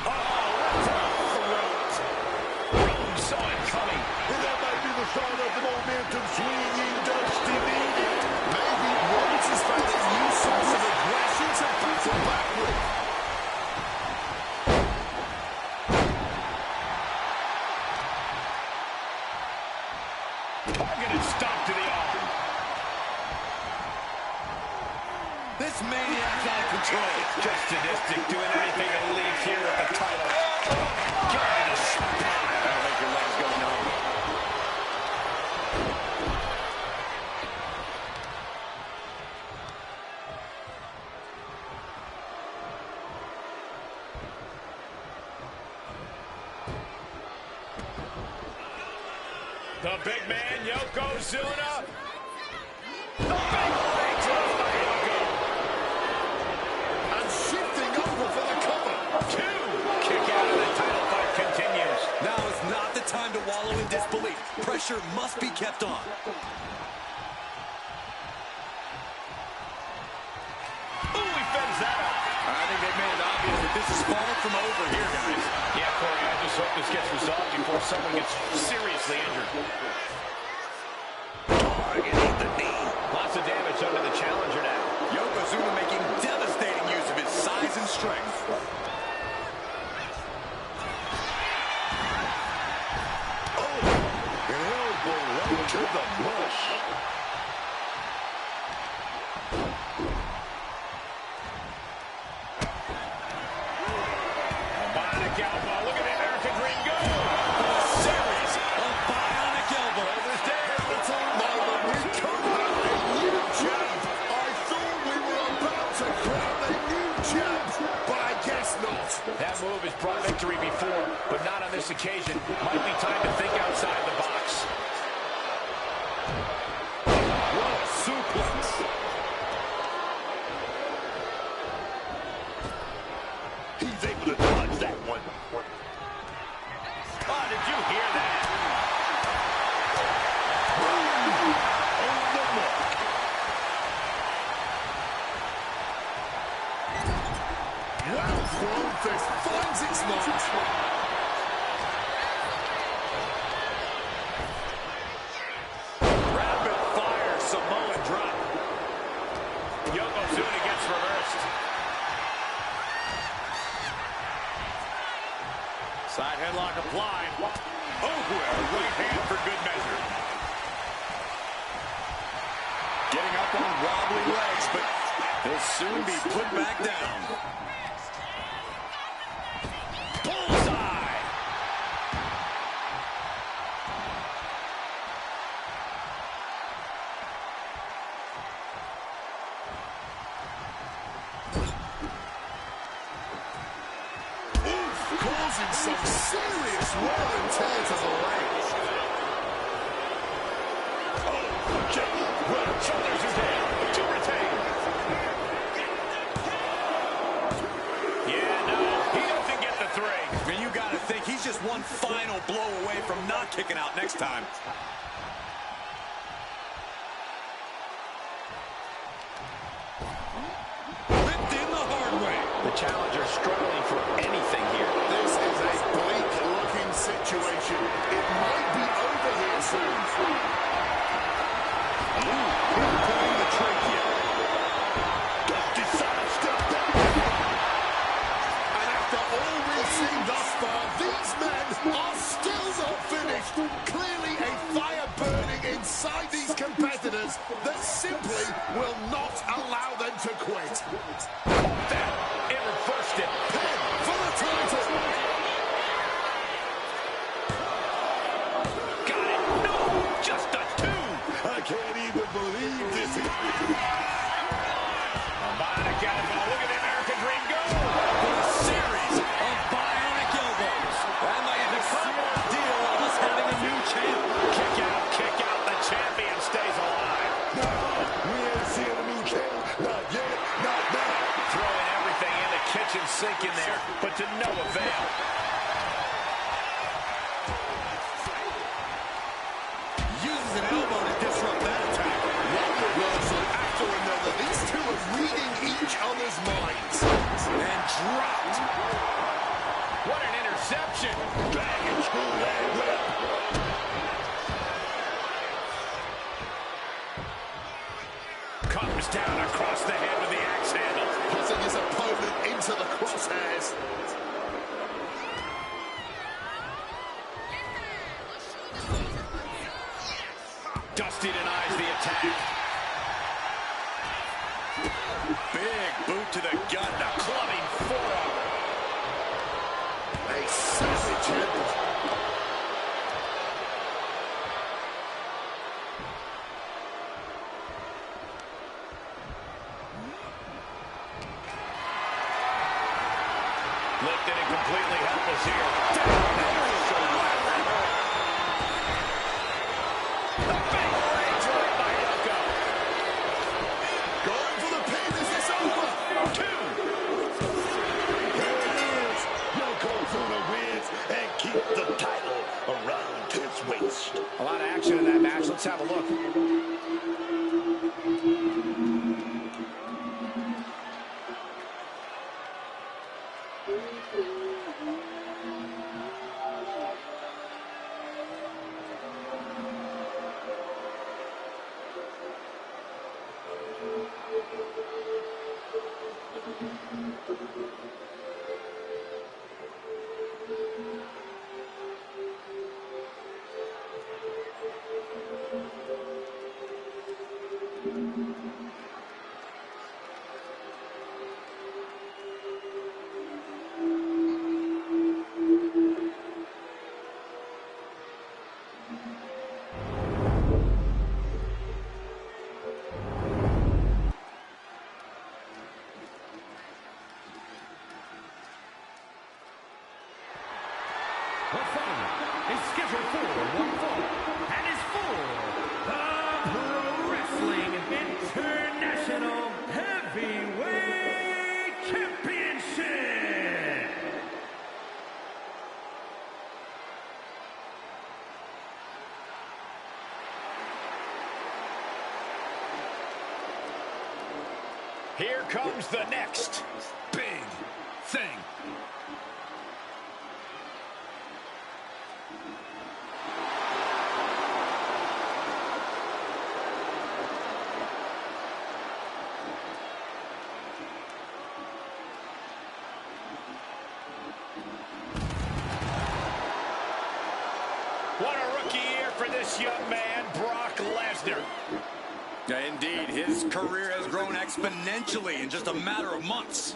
Oh, that's a throat. Saw it coming. That might be the start of the momentum swinging Dusty needed. Maybe Rhodes has found a new source of aggression to battle back with. Targeted stop to the arm. This maniac's out of control. Just sadistic, doing anything to leave here with the title. God, a spot. That'll make your legs go numb. The big man, Yokozuna. The big legs off by Yoko. And shifting over for the cover. Two. Kick out of the title fight continues. Now is not the time to wallow in disbelief. Pressure must be kept on. Ooh, he fends that up. I think they made it obvious that this is far from over here, guys. Yeah, Corey, I just hope this gets resolved before someone gets seriously injured. Targeting the knee. Lots of damage under the challenger now. Yokozuna making devastating use of his size and strength. Oh, an elbow right to the bush. Bionic elbow. Look at the American Dream go. A series of bionic elbows. There's the time, Marlon. We could have a new champ. I thought we were about to crown a new champ, but I guess not. That move has brought victory before, but not on this occasion. Might be time to think outside the box. What a suplex. He's able to dodge that one. Oh, did you hear that? On the mark. Wow, thrown fist finds its mark. Rapid fire Samoan drop. Yokozuna gets reversed. Side headlock applied. Oh, a right hand for good measure. Getting up on wobbly legs, but he'll soon be put back down. Bullseye. Causing some serious wear and tear to the legs. Shoulders are down. To retain. Yeah, no, he doesn't get the three. And you got to think he's just one final blow away from not kicking out next time. Whipped in the hard way. The challenger struggling for anything here. This is a bleak-looking situation. It might be over here soon. Pulling the trachea. Dusty sidestep down. And after all we've seen thus far, these men are still not finished. Clearly a fire burning inside these competitors that simply will not allow them to quit. It reversed it. Pin for the title. Got it. No, just a two. I can't even believe this. Bionic elbow. Look at the American Dream go. A series of bionic elbows. That might be the final deal of us having a new champ. Kick out, kick out. The champion stays alive. No, we ain't seeing a new champ. Not yet, not now. Throw sink in there, but to no avail. Uses an elbow to disrupt that attack. One reversal after another. These two are reading each other's minds. And dropped. What an interception. Baggage screw leg whip. Comes down across the head with the axe handle. Putting his opponent into the crosshairs. Dusty denies the attack. Big boot to the gut, a clubbing forearm. A savage hit. Lifted and completely helpless here. Down and so the big range right by Yoko. Going for the pin. Is this over? 2. Here it is. Yokozuna wins and keep the title around his waist. A lot of action in that match. Let's have a look. The fight is scheduled for one fall and is for the Pro Wrestling International Heavyweight Championship. Here comes the next big thing. What a rookie year for this young man, Brock Lesnar. Indeed, his career has grown exponentially in just a matter of months.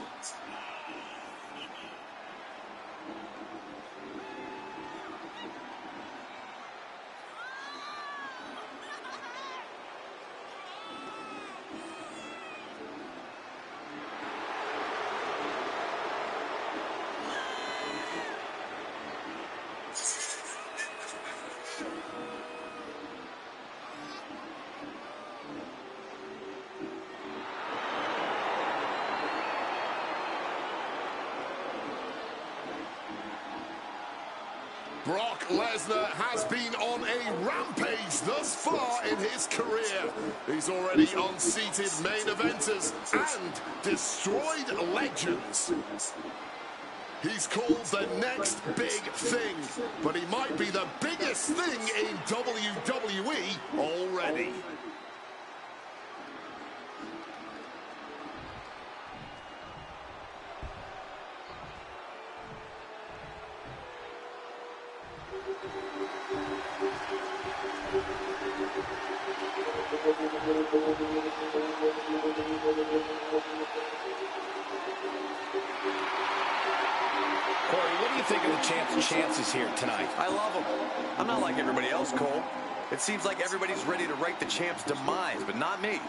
Brock Lesnar has been on a rampage thus far in his career. He's already unseated main eventers and destroyed legends. He's called the next big thing, but he might be the biggest thing in WWE already. Corey, what do you think of the champ's chances here tonight? I love him. I'm not like everybody else, Cole. It seems like everybody's ready to write the champ's demise, but not me.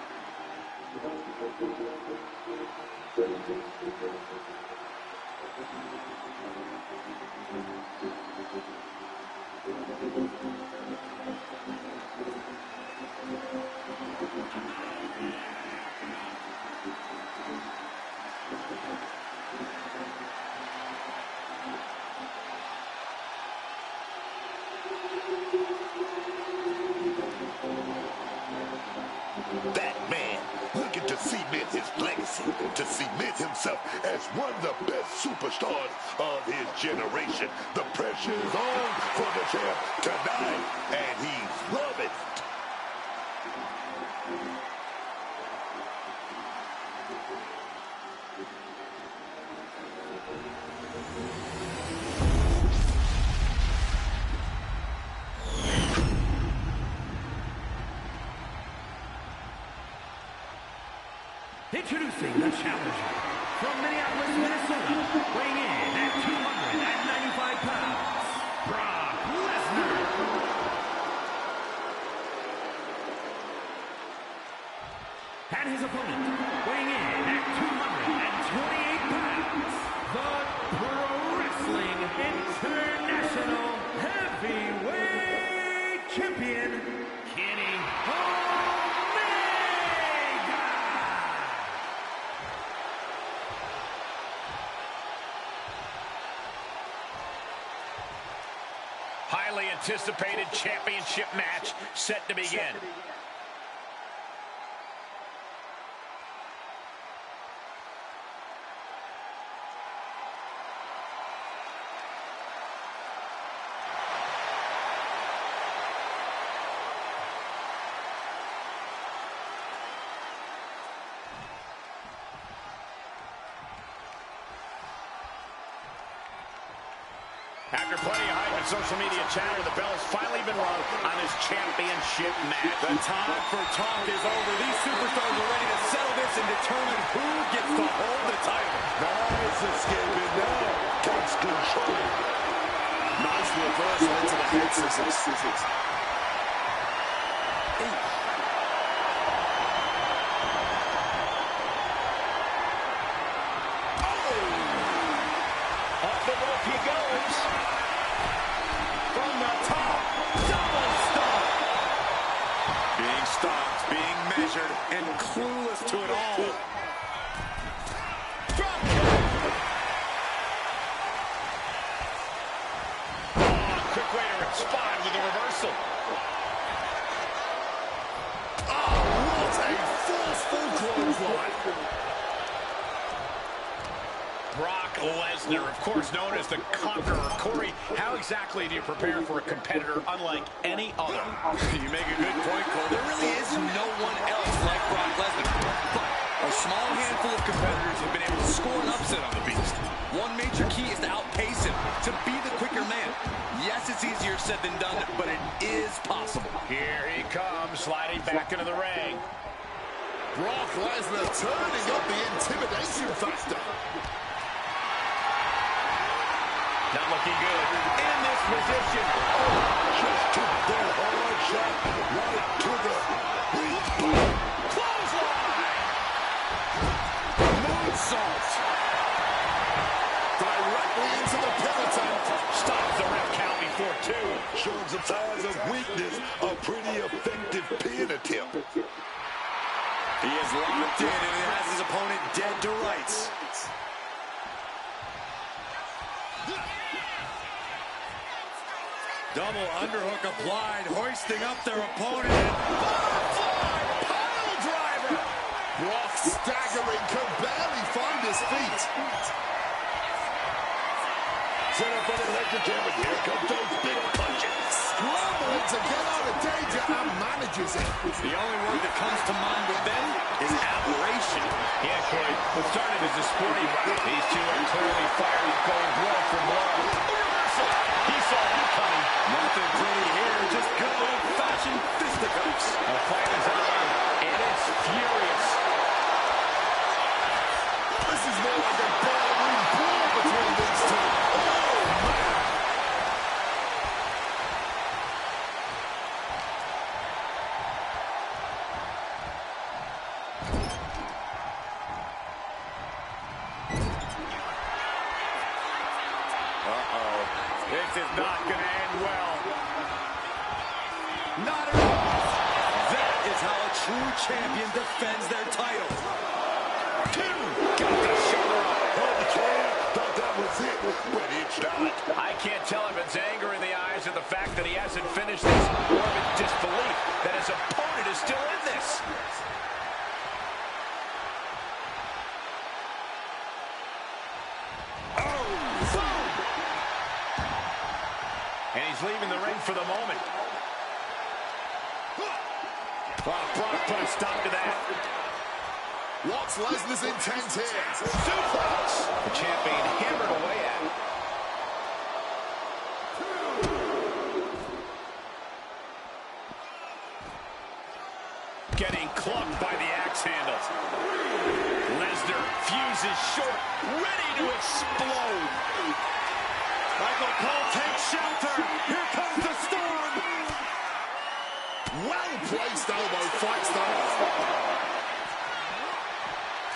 cement his legacy, to cement himself as one of the best superstars of his generation. The pressure is on for the champ tonight, and he's loving it. Introducing the challenger from Minneapolis, Minnesota, weighing in at 295 pounds, Brock Lesnar. And his opponent, weighing in at 228 pounds, the Pro Wrestling International Heavyweight Champion, highly anticipated championship match set to begin. After plenty of hype and social media chatter, the bell has finally been rung on this championship match. The time for talk is over. These superstars are ready to settle this and determine who gets to hold the title. Nice escaping now. Takes control. Nice reversal into the head scissors. Up the rope he goes. From the top, double stomp. Being stopped, being measured, and clueless to it all. Drop kick. Oh, quick way to respond with a reversal. Oh, what a forceful clothesline. Brock Lesnar, of course known as the Conqueror. Corey, how exactly do you prepare for a competitor unlike any other? You make a good point, Cole. There really is no one else like Brock Lesnar. But a small handful of competitors have been able to score an upset on the beast. One major key is to outpace him, to be the quicker man. Yes, it's easier said than done, but it is possible. Here he comes, sliding back into the ring. Brock Lesnar turning up the intimidation factor. Not looking good. In this position. Just took that hard shot right to the Clothesline! moonsault. Directly into the peloton. Stops the ref count before two. Showing some signs of weakness. A pretty effective pin attempt. He is locked in and he has his opponent dead to rights. Double underhook applied, hoisting up their opponent. Butterfly pile driver. Brock staggering, can barely find his feet. Set up on the electric camera. Here comes those big punches. Scrambling to get out of danger and manages it. The only word that comes to mind with them is aberration. Yeah, Corey, what started as a sporting round, these two are clearly fired, going blow for blow. Reversal! He saw that coming. Nothing pretty here, just good old-fashioned fisticuffs. The fight is on, and it's furious. This is more like a ballroom brawl between these two. Oh, man. This is not going to end well. Not at all. That is how a true champion defends their title. Two! Got the shoulder up. Oh, the champ thought that was it, but it's not. I can't tell if it's anger in the eyes or the fact that he hasn't finished this, or if it's disbelief that his opponent is still in this. he's leaving the ring for the moment. Well, Brock put a stop to that. What's Lesnar's intent here? Suplex! The champion hammered away at it. Getting clubbed by the axe handle. Lesnar fuses short, ready to explode. Michael Cole takes shelter. Here comes the storm. Well-placed elbow fight style.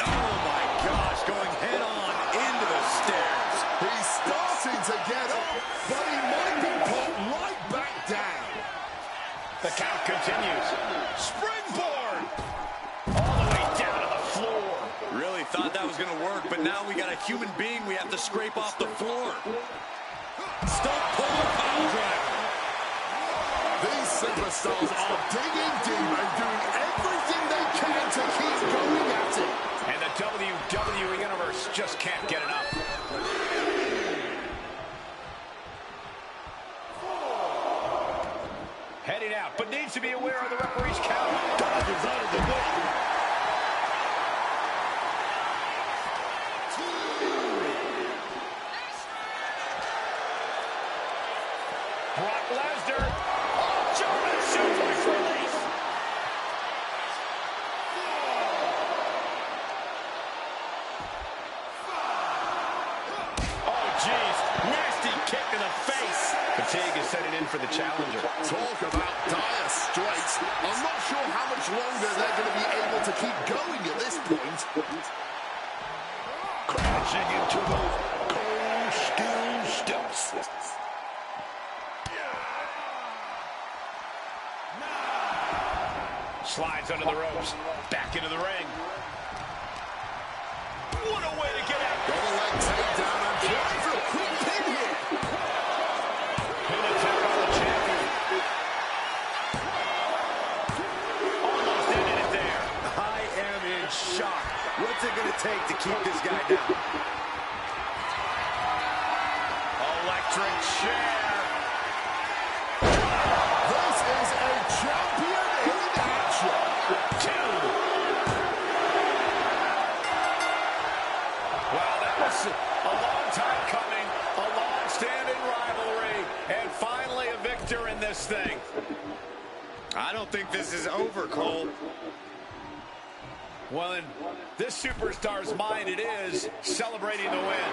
Oh my gosh, going head on into the stairs. He's starting to get up, but he might be put right back down. The count continues. Springboard! All the way down to the floor. Really thought that was going to work, but now we got a human being we have to scrape off the floor. Stop pulling power driver. These superstars are digging deep and doing everything they can to keep going at it. And the WWE Universe just can't get enough. Heading out, but needs to be aware of the referee's count. Dodges out of the way. Brock Lesnar. Oh, German suplex release. Oh, jeez. Nasty kick in the face. Fatigue is setting in for the challenger. Talk about dire straits. I'm not sure how much longer they're going to be able to keep going at this point. Crashing into those cold steel steps. Slides under the ropes. Back into the ring. What a way to get out. Got a leg takedown and trying for a quick pin here. Pin attack on the champion. Almost ended it there. I am in shock. What's it going to take to keep this guy down? Electric chair. This is a champion in action. Wow, that was a long time coming, a long-standing rivalry, and finally a victor in this thing. I don't think this is over, Cole. Well, in this superstar's mind, it is celebrating the win.